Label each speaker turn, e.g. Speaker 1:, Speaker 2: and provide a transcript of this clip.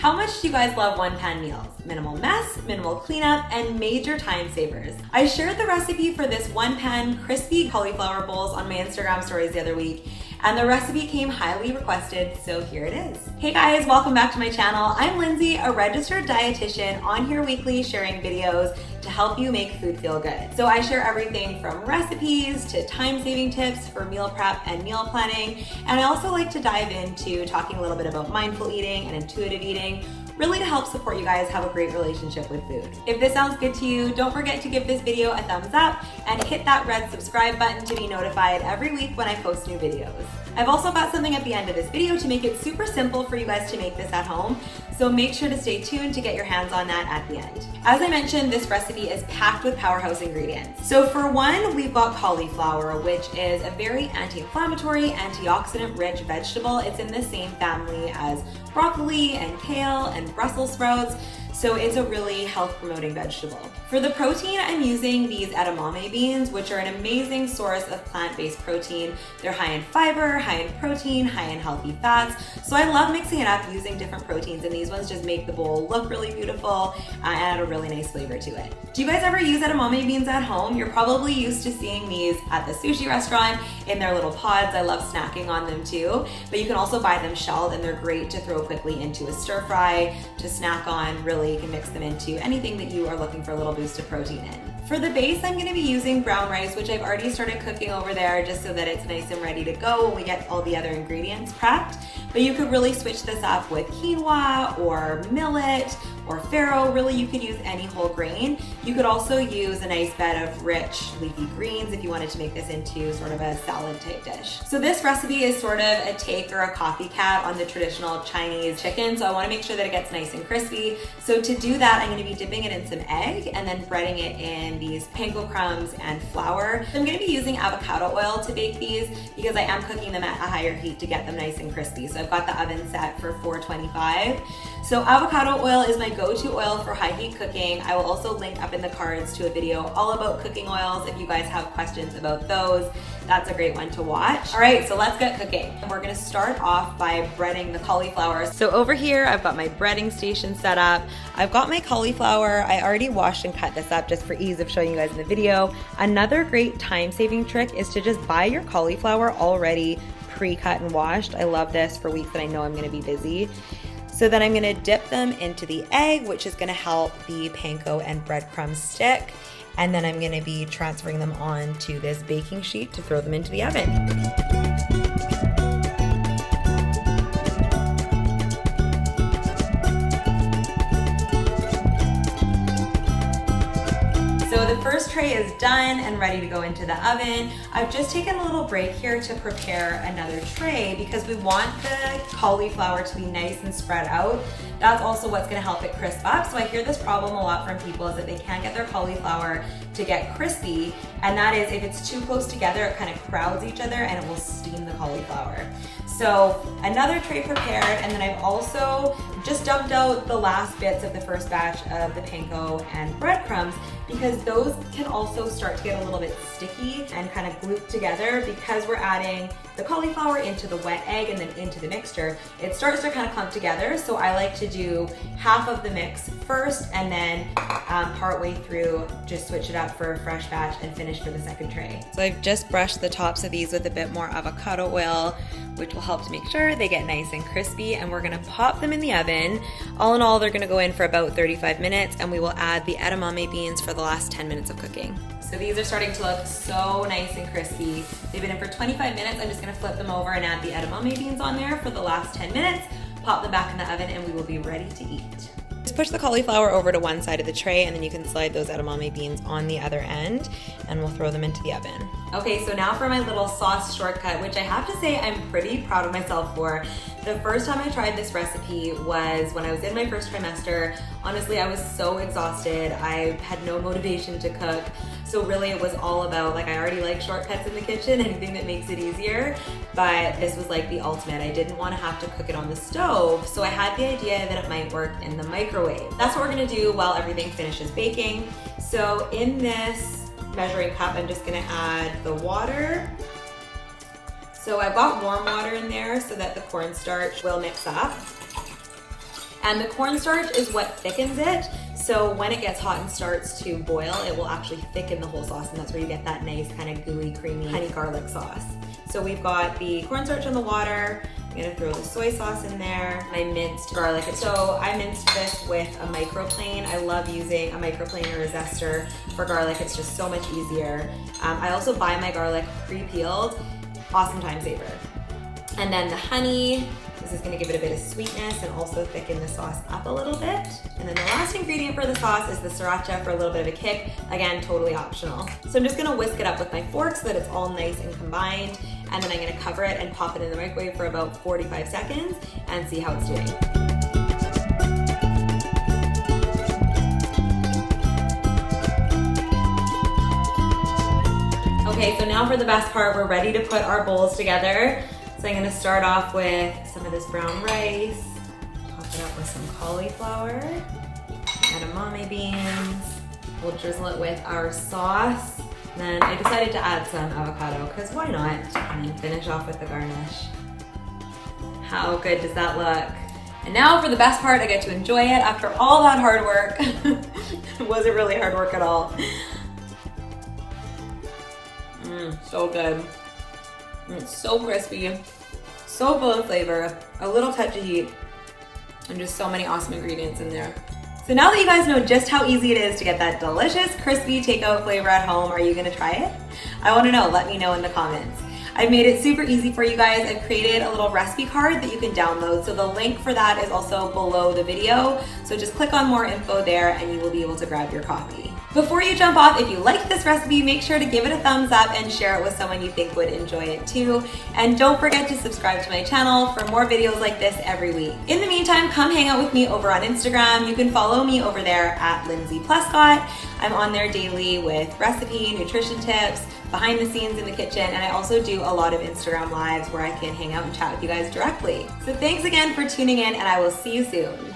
Speaker 1: How much do you guys love one-pan meals? Minimal mess, minimal cleanup, and major time savers. I shared the recipe for this one-pan crispy cauliflower bowls on my Instagram stories the other week, and the recipe came highly requested, so here it is. Hey guys, welcome back to my channel. I'm Lindsay, a registered dietitian on here weekly sharing videos to help you make food feel good. So I share everything from recipes to time-saving tips for meal prep and meal planning, and I also like to dive into talking a little bit about mindful eating and intuitive eating, really to help support you guys have a great relationship with food. If this sounds good to you, don't forget to give this video a thumbs up and hit that red subscribe button to be notified every week when I post new videos. I've also got something at the end of this video to make it super simple for you guys to make this at home, so make sure to stay tuned to get your hands on that at the end. As I mentioned, this recipe is packed with Powerhouse ingredients. So for one, we've got cauliflower, which is a very anti-inflammatory, antioxidant-rich vegetable. It's in the same family as broccoli and kale and Brussels sprouts, so it's a really health-promoting vegetable. For the protein, I'm using these edamame beans, which are an amazing source of plant-based protein. They're high in fiber, high in protein, high in healthy fats, so I love mixing it up using different proteins, and these ones just make the bowl look really beautiful and add a really nice flavor to it. Do you guys ever use edamame beans at home? You're probably used to seeing these at the sushi restaurant in their little pods. I love snacking on them too, but you can also buy them shelled, and they're great to throw quickly into a stir fry, to snack on. Really, you can mix them into anything that you are looking for a little boost of protein in. For the base, I'm gonna be using brown rice, which I've already started cooking over there just so that it's nice and ready to go when we get all the other ingredients prepped. But you could really switch this up with quinoa or millet or farro. Really, you could use any whole grain. You could also use a nice bed of rich leafy greens if you wanted to make this into sort of a salad type dish. So this recipe is sort of a take or a copycat on the traditional Chinese chicken, so I wanna make sure that it gets nice and crispy. So to do that, I'm gonna be dipping it in some egg and then breading it in these panko crumbs and flour. I'm gonna be using avocado oil to bake these because I am cooking them at a higher heat to get them nice and crispy. So I've got the oven set for 425. So avocado oil is my go-to oil for high heat cooking. I will also link up in the cards to a video all about cooking oils if you guys have questions about those. That's a great one to watch. All right, so let's get cooking. We're gonna start off by breading the cauliflower. So over here, I've got my breading station set up. I've got my cauliflower. I already washed and cut this up just for ease of showing you guys in the video. Another great time-saving trick is to just buy your cauliflower already pre-cut and washed. I love this for weeks that I know I'm gonna be busy. So then I'm gonna dip them into the egg, which is gonna help the panko and breadcrumbs stick. And then I'm gonna be transferring them onto this baking sheet to throw them into the oven. So the first tray is done and ready to go into the oven. I've just taken a little break here to prepare another tray because we want the cauliflower to be nice and spread out. That's also what's gonna help it crisp up. So I hear this problem a lot from people is that they can't get their cauliflower to get crispy, and that is if it's too close together, it kind of crowds each other and it will steam the cauliflower. So another tray prepared, and then I've also just dumped out the last bits of the first batch of the panko and breadcrumbs because those can also start to get a little bit sticky and kind of gloop together because we're adding the cauliflower into the wet egg and then into the mixture. It starts to kind of clump together, so I like to do half of the mix first and then partway through just switch it up for a fresh batch and finish for the second tray. So I've just brushed the tops of these with a bit more avocado oil, which will help to make sure they get nice and crispy, and we're gonna pop them in the oven. All in all, they're gonna go in for about 35 minutes, and we will add the edamame beans for the last 10 minutes of cooking. So these are starting to look so nice and crispy. They've been in for 25 minutes. I'm just gonna flip them over and add the edamame beans on there for the last 10 minutes, pop them back in the oven, and we will be ready to eat. Just push the cauliflower over to one side of the tray, and then you can slide those edamame beans on the other end, and we'll throw them into the oven. Okay, so now for my little sauce shortcut, which I have to say I'm pretty proud of myself for. The first time I tried this recipe was when I was in my first trimester. Honestly, I was so exhausted. I had no motivation to cook. So really it was all about, like, I already like shortcuts in the kitchen, anything that makes it easier, but this was like the ultimate. I didn't want to have to cook it on the stove, so I had the idea that it might work in the microwave. That's what we're gonna do while everything finishes baking. So in this measuring cup, I'm just gonna add the water. So I've got warm water in there so that the cornstarch will mix up. And the cornstarch is what thickens it. So when it gets hot and starts to boil, it will actually thicken the whole sauce, and that's where you get that nice kind of gooey, creamy honey garlic sauce. So we've got the cornstarch in the water. I'm gonna throw the soy sauce in there. I minced garlic. So I minced this with a microplane. I love using a microplane or a zester for garlic. It's just so much easier. I also buy my garlic pre-peeled. Awesome time saver. And then the honey. This is gonna give it a bit of sweetness and also thicken the sauce up a little bit. And then the last ingredient for the sauce is the sriracha for a little bit of a kick. Again, totally optional. So I'm just gonna whisk it up with my fork so that it's all nice and combined. And then I'm gonna cover it and pop it in the microwave for about 45 seconds and see how it's doing. Okay, so now for the best part, we're ready to put our bowls together. So I'm gonna start off with some of this brown rice, top it up with some cauliflower, edamame beans. We'll drizzle it with our sauce. Then I decided to add some avocado, because why not? And then finish off with the garnish. How good does that look? And now for the best part, I get to enjoy it after all that hard work. It wasn't really hard work at all. So good. It's so crispy, so full of flavor, a little touch of heat, and just so many awesome ingredients in there. So now that you guys know just how easy it is to get that delicious, crispy takeout flavor at home, are you gonna try it? I wanna know, let me know in the comments. I've made it super easy for you guys. I've created a little recipe card that you can download. So the link for that is also below the video. So just click on more info there and you will be able to grab your copy. Before you jump off, if you liked this recipe, make sure to give it a thumbs up and share it with someone you think would enjoy it too. And don't forget to subscribe to my channel for more videos like this every week. In the meantime, come hang out with me over on Instagram. You can follow me over there at Lindsay Pleskot. I'm on there daily with recipe, nutrition tips, behind the scenes in the kitchen, and I also do a lot of Instagram lives where I can hang out and chat with you guys directly. So thanks again for tuning in, and I will see you soon.